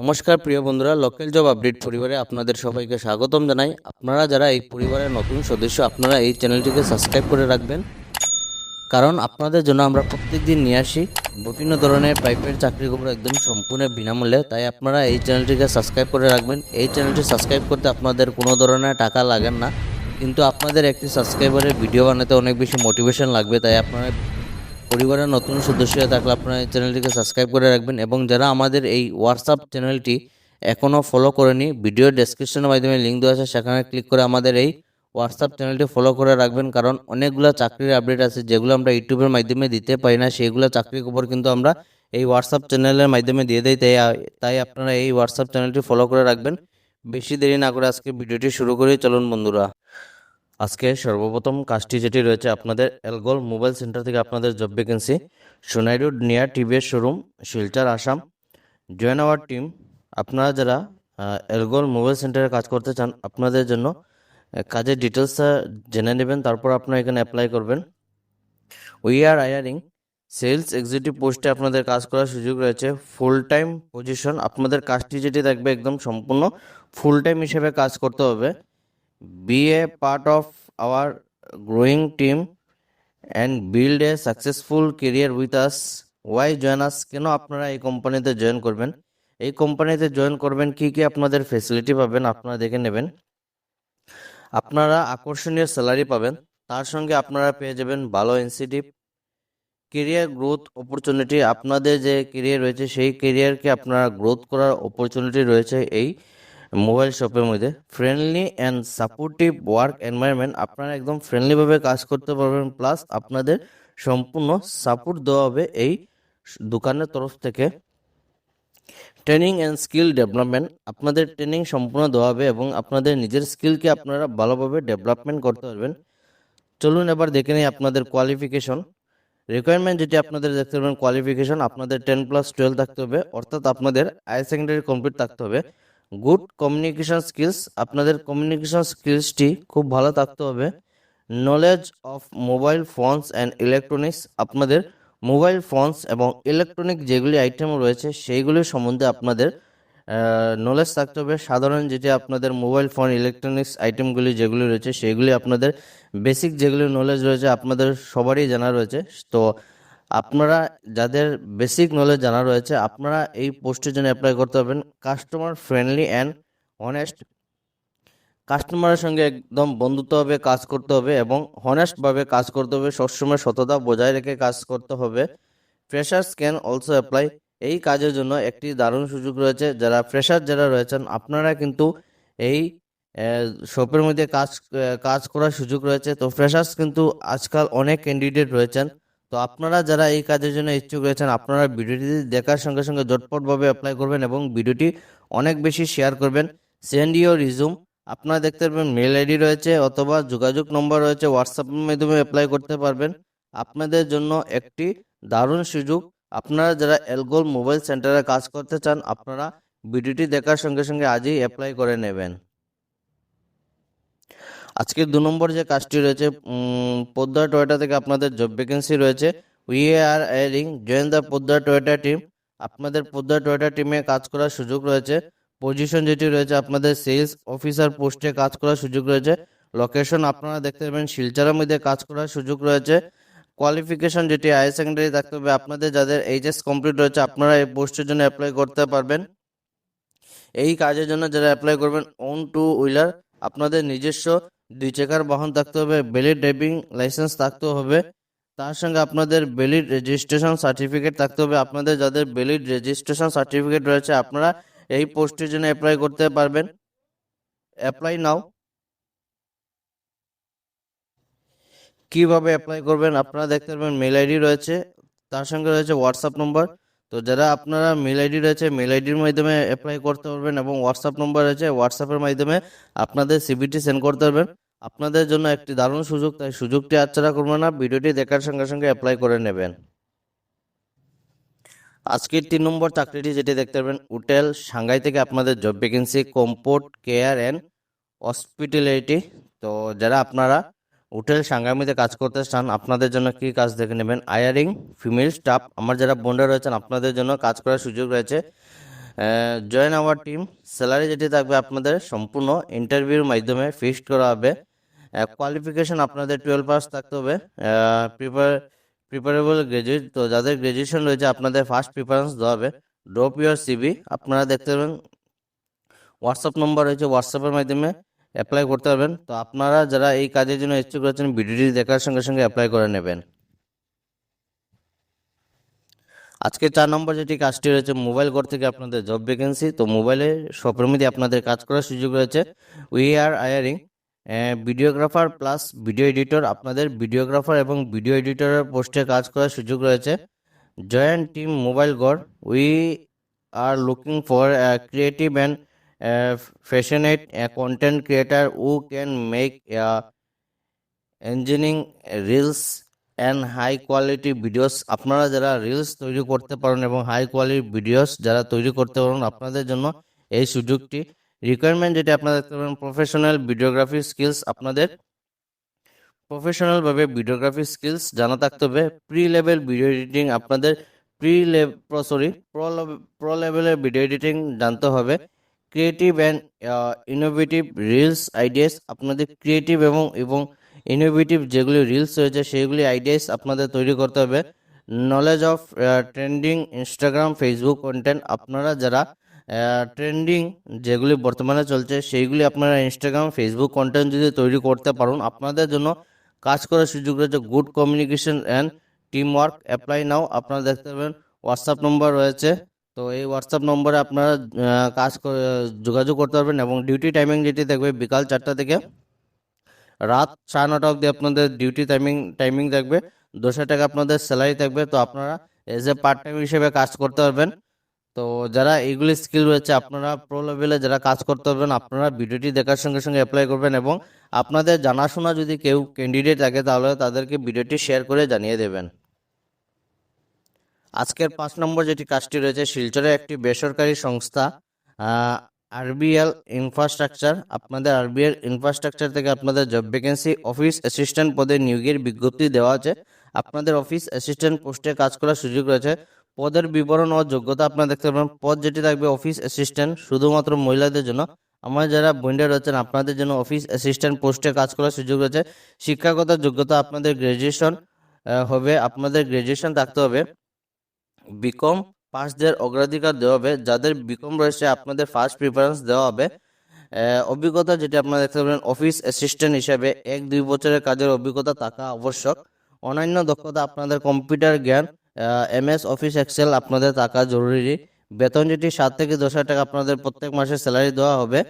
নমস্কার প্রিয় বন্ধুরা, লোকাল জব আপডেট পরিবারে আপনাদের সবাইকে স্বাগতম জানাই। আপনারা যারা এই পরিবারের নতুন সদস্য, আপনারা এই চ্যানেলটিকে সাবস্ক্রাইব করে রাখবেন, কারণ আপনাদের জন্য আমরা প্রত্যেকদিন নিয়ে আসি বিভিন্ন ধরনের পাইপের চাকরির খবর একদম সম্পূর্ণ বিনামূল্যে। তাই আপনারা এই চ্যানেলটিকে সাবস্ক্রাইব করে রাখবেন। এই চ্যানেলটি সাবস্ক্রাইব করতে আপনাদের কোনো ধরনের টাকা লাগে না, কিন্তু আপনাদের একটি সাবস্ক্রাইবারের ভিডিও বানাতে অনেক বেশি মোটিভেশন লাগবে। তাই আপনারা পরিবারের নতুন সদস্য হয়ে থাকলে আপনারা এই চ্যানেলটিকে সাবস্ক্রাইব করে রাখবেন, এবং যারা আমাদের এই হোয়াটসঅ্যাপ চ্যানেলটি এখনও ফলো করেনি, ভিডিও ডেসক্রিপশনের মাধ্যমে লিঙ্ক দেওয়া আছে, সেখানে ক্লিক করে আমাদের এই হোয়াটসঅ্যাপ চ্যানেলটি ফলো করে রাখবেন। কারণ অনেকগুলো চাকরির আপডেট আছে যেগুলো আমরা ইউটিউবের মাধ্যমে দিতে পারি না, সেইগুলো চাকরির খবর কিন্তু আমরা এই হোয়াটসঅ্যাপ চ্যানেলের মাধ্যমে দিয়ে দিই। তাই আপনারা এই হোয়াটসঅ্যাপ চ্যানেলটি ফলো করে রাখবেন। বেশি দেরি না করে আজকে ভিডিওটি শুরু করি, চলুন বন্ধুরা। আজকে সর্বপ্রথম কাজটি যেটি রয়েছে আপনাদের এলগোল মোবাইল সেন্টার থেকে আপনাদের job vacancy, Sonai Road near TVS showroom, Silchar, Assam. Join our team. আপনারা যারা এলগোল মোবাইল সেন্টারে কাজ করতে চান, আপনাদের জন্য কাজের ডিটেলসটা জেনে নেবেন, তারপর আপনারা এখানে অ্যাপ্লাই করবেন। We are hiring sales executive পোস্টে আপনাদের কাজ করার সুযোগ রয়েছে। Full time position. আপনাদের কাজটি যেটি থাকবে একদম সম্পূর্ণ ফুল টাইম হিসেবে কাজ করতে হবে। Be a part of our growing team and build a successful career with us. Why join us? কেন আপনারা এই কোম্পানিতে জয়েন করবেন? এই কোম্পানিতে জয়েন করবেন, কি কি আপনাদের ফেসিলিটি পাবেন আপনারা দেখে নেবেন। আপনারা আকর্ষণীয় স্যালারি পাবেন, তার সঙ্গে আপনারা পেয়ে যাবেন ভালো ইনসেন্টিভ, কেরিয়ার গ্রোথ অপরচুনিটি। আপনাদের যে কেরিয়ার রয়েছে সেই কেরিয়ারকে আপনারা গ্রোথ করার অপরচুনিটি রয়েছে এই মোবাইল শপের মধ্যে। Friendly and supportive work environment. আপনারা একদম ফ্রেন্ডলিভাবে কাজ করতে পারবেন, প্লাস আপনাদের সম্পূর্ণ সাপোর্ট দেওয়া হবে এই দোকানের তরফ থেকে। Training and skill development. আপনাদের ট্রেনিং সম্পূর্ণ দেওয়া হবে এবং আপনাদের নিজের স্কিলকে আপনারা ভালোভাবে ডেভেলপমেন্ট করতে পারবেন। চলুন এবার দেখে নিই আপনাদের কোয়ালিফিকেশন। রিকোয়ারমেন্ট যেটি আপনাদের দেখতে পাবেন, কোয়ালিফিকেশন আপনাদের 10+12 থাকতে হবে, অর্থাৎ আপনাদের হায়ার সেকেন্ডারি কমপ্লিট থাকতে হবে। Good communication skills. আপনাদের কমিউনিকেশন স্কিলসটি খুব ভালো থাকতে হবে। Knowledge of mobile phones and electronics. আপনাদের মোবাইল ফোনস এবং ইলেকট্রনিক যেগুলি আইটেম রয়েছে সেইগুলির সম্বন্ধে আপনাদের নলেজ থাকতে হবে। সাধারণ যেটি আপনাদের মোবাইল ফোন ইলেকট্রনিক্স আইটেমগুলি যেগুলি রয়েছে সেইগুলি আপনাদের বেসিক যেগুলি নলেজ রয়েছে আপনাদের সবারই জানা রয়েছে। তো আপনারা যাদের বেসিক নলেজ জানা রয়েছে, আপনারা এই পোস্টের জন্য অ্যাপ্লাই করতে পারবেন। Customer friendly and honest. কাস্টমারের সঙ্গে একদম বন্ধুত্বভাবে কাজ করতে হবে এবং হনেস্টভাবে কাজ করতে হবে, সবসময় সততা বজায় রেখে কাজ করতে হবে। Freshers can also apply. এই কাজের জন্য একটি দারুণ সুযোগ রয়েছে। যারা রয়েছেন আপনারা কিন্তু এই শপের মধ্যে কাজ করার সুযোগ রয়েছে। তো ফ্রেশার্স কিন্তু আজকাল অনেক ক্যান্ডিডেট রয়েছেন। তো আপনারা যারা এই কাজের জন্য ইচ্ছুক রয়েছেন, আপনারা ভিডিওটি দেখার সঙ্গে সঙ্গে ঝটপটভাবে অ্যাপ্লাই করবেন এবং ভিডিওটি অনেক বেশি শেয়ার করবেন। Send your resume. আপনারা দেখতে পারবেন মেল আইডি রয়েছে অথবা যোগাযোগ নম্বর রয়েছে, হোয়াটসঅ্যাপের মাধ্যমে অ্যাপ্লাই করতে পারবেন। আপনাদের জন্য একটি দারুণ সুযোগ। আপনারা যারা এলগোল মোবাইল সেন্টারে কাজ করতে চান, আপনারা ভিডিওটি দেখার সঙ্গে সঙ্গে আজই অ্যাপ্লাই করে নেবেন। আজকের 2 নম্বর যে কাজটি রয়েছে, পোদ্দার টয়োটা থেকে আপনাদের জব ভ্যাকেন্সি রয়েছে। We are hiring, join the Poddar Toyota team. আপনাদের পোদ্দার টয়োটা টিমে কাজ করার সুযোগ রয়েছে। পজিশন যেটি রয়েছে আপনাদের সেলস অফিসার পোস্টে কাজ করার সুযোগ রয়েছে। লোকেশন আপনারা দেখতে পাবেন শিলচরের মধ্যে কাজ করার সুযোগ রয়েছে। কোয়ালিফিকেশন যেটি হায়ার সেকেন্ডারি থাকতে হবে। আপনাদের যাদের এইচএস কমপ্লিট রয়েছে আপনারা এই পোস্টের জন্য অ্যাপ্লাই করতে পারবেন। এই কাজের জন্য যারা অ্যাপ্লাই করবেন, ওন টু হুইলার। আপনাদের নিজস্ব 2 চাকার বাহন থাকতে হবে, ভ্যালিড ড্রাইভিং লাইসেন্স থাকতে হবে, তার সঙ্গে আপনাদের ভ্যালিড রেজিস্ট্রেশন সার্টিফিকেট থাকতে হবে। আপনাদের যাদের ভ্যালিড রেজিস্ট্রেশন সার্টিফিকেট রয়েছে আপনারা এই পোস্টের জন্য অ্যাপ্লাই করতে পারবেন। অ্যাপ্লাই নাও। কিভাবে অ্যাপ্লাই করবেন আপনারা দেখতে পারবেন, মেল আইডি রয়েছে, তার সঙ্গে রয়েছে হোয়াটসঅ্যাপ নম্বর। তো যারা আপনারা মেল আইডি রয়েছে মেল আইডির মাধ্যমে অ্যাপ্লাই করতে পারবেন এবং হোয়াটসঅ্যাপ নম্বর রয়েছে হোয়াটসঅ্যাপের মাধ্যমে আপনাদের সিভিটি সেন্ড করতে পারবেন। আপনাদের জন্য একটি দারুণ সুযোগ, তাই সুযোগটি হাতছাড়া করবেন না, ভিডিওটি দেখার সঙ্গে সঙ্গে অ্যাপ্লাই করে নেবেন। আজকের 3 নম্বর চাকরিটি যেটি দেখতে পারবেন, হোটেল সাংঘাই থেকে আপনাদের job vacancy, comfort care and hospitality. তো যারা আপনারা হোটেল সাংঘাই মধ্যে কাজ করতে চান, আপনাদের জন্য কি কাজ দেখে নেবেন। Hiring female staff. আমার যারা বোনরা রয়েছেন আপনাদের জন্য কাজ করার সুযোগ রয়েছে। Join our team. স্যালারি যেটি থাকবে আপনাদের সম্পূর্ণ ইন্টারভিউর মাধ্যমে ফিক্সড করা হবে। কোয়ালিফিকেশন আপনাদের 12 পাস থাকতে হবে। প্রিপারেবল গ্রাজুয়েট, তো যাদের গ্রাজুয়েশন রয়েছে আপনাদের ফার্স্ট প্রিফারেন্স দেওয়া হবে। ড্রপ ইউর সিভি, আপনারা দেখতে পাবেন হোয়াটসঅ্যাপ নম্বর রয়েছে, হোয়াটসঅ্যাপের মাধ্যমে অ্যাপ্লাই করতে পারবেন। তো আপনারা যারা এই কাজের জন্য ইচ্ছুক রয়েছেন ভিডিওটি দেখার সঙ্গে সঙ্গে অ্যাপ্লাই করে নেবেন। আজকে 4 নম্বর যেটি কাজটি রয়েছে মোবাইল ঘর থেকে আপনাদের জব ভ্যাকেন্সি। তো মোবাইলে সবের মধ্যে আপনাদের কাজ করার সুযোগ রয়েছে। We are hiring videographer plus video editor, আপনাদের ভিডিওগ্রাফার এবং ভিডিও এডিটরের পোস্টে কাজ করার সুযোগ রয়েছে। Join team mobile Ghar. We are looking for creative and passionate content creator who can make ইঞ্জিনিয়ারিং reels and high quality videos, আপনারা যারা রিলস তৈরি করতে পারেন এবং হাই কোয়ালিটি ভিডিওস যারা তৈরি করতে পারেন আপনাদের জন্য এই সুযোগটি। রিকোয়ারমেন্ট যেটা আপনারা দেখতে পারেন প্রফেশনাল ভিডিওগ্রাফি স্কিলস, আপনাদের প্রফেশনালভাবে ভিডিওগ্রাফি স্কিলস জানা থাকতে হবে। প্রি লেভেল ভিডিও এডিটিং, আপনাদের প্রো লেভেলের ভিডিও এডিটিং জানতে হবে। Creative and innovative reels ideas, আপনাদের ক্রিয়েটিভ এবং ইনোভেটিভ যেগুলি রিলস রয়েছে সেইগুলি আইডিয়াস আপনাদের তৈরি করতে হবে। Knowledge of trending Instagram Facebook content, আপনারা যারা ট্রেন্ডিং যেগুলি বর্তমানে চলছে সেইগুলি আপনারা ইনস্টাগ্রাম ফেসবুক কন্টেন্ট যদি তৈরি করতে পারেন আপনাদের জন্য কাজ করার সুযোগ রয়েছে। Good communication and team work, apply নাও। আপনারা দেখতে পাবেন হোয়াটসঅ্যাপ নম্বর রয়েছে, তো এই হোয়াটসঅ্যাপ নম্বরে আপনারা যোগাযোগ করতে পারবেন। এবং ডিউটি টাইমিং যেটি থাকবে বিকাল 4টা থেকে রাত 9:30 অবধি আপনাদের ডিউটি টাইমিং থাকবে। 200 টাকা আপনাদের স্যালারি থাকবে। তো আপনারা এজ এ পার্ট টাইম হিসেবে কাজ করতে পারবেন। তো যারা এইগুলি স্কিল রয়েছে আপনারা প্রো লেভেলে যারা কাজ করতে পারবেন আপনারা ভিডিওটি দেখার সঙ্গে সঙ্গে অ্যাপ্লাই করবেন এবং আপনাদের জানাশোনা যদি কেউ ক্যান্ডিডেট থাকে তাহলে তাদেরকে ভিডিওটি শেয়ার করে জানিয়ে দেবেন। আজকের 5 নম্বর যেটি কাজটি রয়েছে শিলচরে একটি বেসরকারি সংস্থা আরবিএল ইনফ্রাস্ট্রাকচার, আপনাদের আরবিএল ইনফ্রাস্ট্রাকচার থেকে আপনাদের জব ভ্যাকেন্সি অফিস অ্যাসিস্ট্যান্ট পদে নিয়োগের বিজ্ঞপ্তি দেওয়া আছে। আপনাদের অফিস অ্যাসিস্ট্যান্ট পোস্টে কাজ করার সুযোগ রয়েছে। পদের বিবরণ ও যোগ্যতা আপনারা দেখতে পাবেন। পদ যেটি থাকবে অফিস অ্যাসিস্ট্যান্ট শুধুমাত্র মহিলাদের জন্য। আমার যারা বোনরা রয়েছেন আপনাদের জন্য অফিস অ্যাসিস্ট্যান্ট পোস্টে কাজ করার সুযোগ রয়েছে। শিক্ষাগত যোগ্যতা আপনাদের গ্র্যাজুয়েশন হবে, আপনাদের গ্র্যাজুয়েশন থাকতে হবে। বিকম পাসদের অগ্রাধিকার দেওয়া হবে, যাদের বিকম রয়েছে আপনাদের ফার্স্ট প্রিফারেন্স দেওয়া হবে। অভিজ্ঞতা যেটা আপনারা দেখতে পাবেন অফিস অ্যাসিস্ট্যান্ট হিসাবে 1-2 বছরের কাজের অভিজ্ঞতা থাকা আবশ্যক। অন্যান্য দক্ষতা আপনাদের কম্পিউটার জ্ঞান এমএস অফিস এক্সেল আপনাদের থাকা জরুরি। বেতন যেটি 7 থেকে 10,000 টাকা আপনাদের প্রত্যেক মাসে স্যালারি দেওয়া হবে।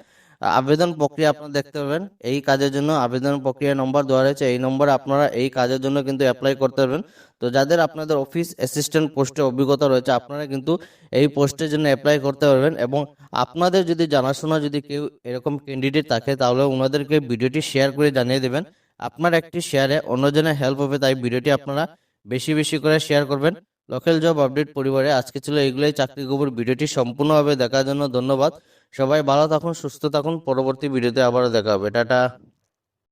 আবেদন প্রক্রিয়া আপনারা দেখতে পাবেন এই কাজের জন্য আবেদন প্রক্রিয়া নম্বর দেওয়া রয়েছে, এই নম্বরে আপনারা এই কাজের জন্য কিন্তু অ্যাপ্লাই করতে পারবেন। তো যাদের আপনাদের অফিস অ্যাসিস্ট্যান্ট পোস্টে অভিজ্ঞতা রয়েছে আপনারা কিন্তু এই পোস্টের জন্য অ্যাপ্লাই করতে পারবেন। এবং আপনাদের যদি জানাশোনা যদি কেউ এরকম ক্যান্ডিডেট থাকে তাহলে ওনাদেরকে ভিডিওটি শেয়ার করে জানিয়ে দেবেন। আপনার একটি শেয়ারে অন্যজনের হেল্প হবে, তাই ভিডিওটি আপনারা বেশি বেশি করে শেয়ার করবেন। লোকাল জব আপডেট পরিবারে আজকে ছিল এগুলোই চাকরি খবর। ভিডিওটি সম্পূর্ণভাবে দেখার জন্য ধন্যবাদ। সবাই ভালো থাকুন, সুস্থ থাকুন। পরবর্তী ভিডিওতে আবারও দেখা হবে। টাটা।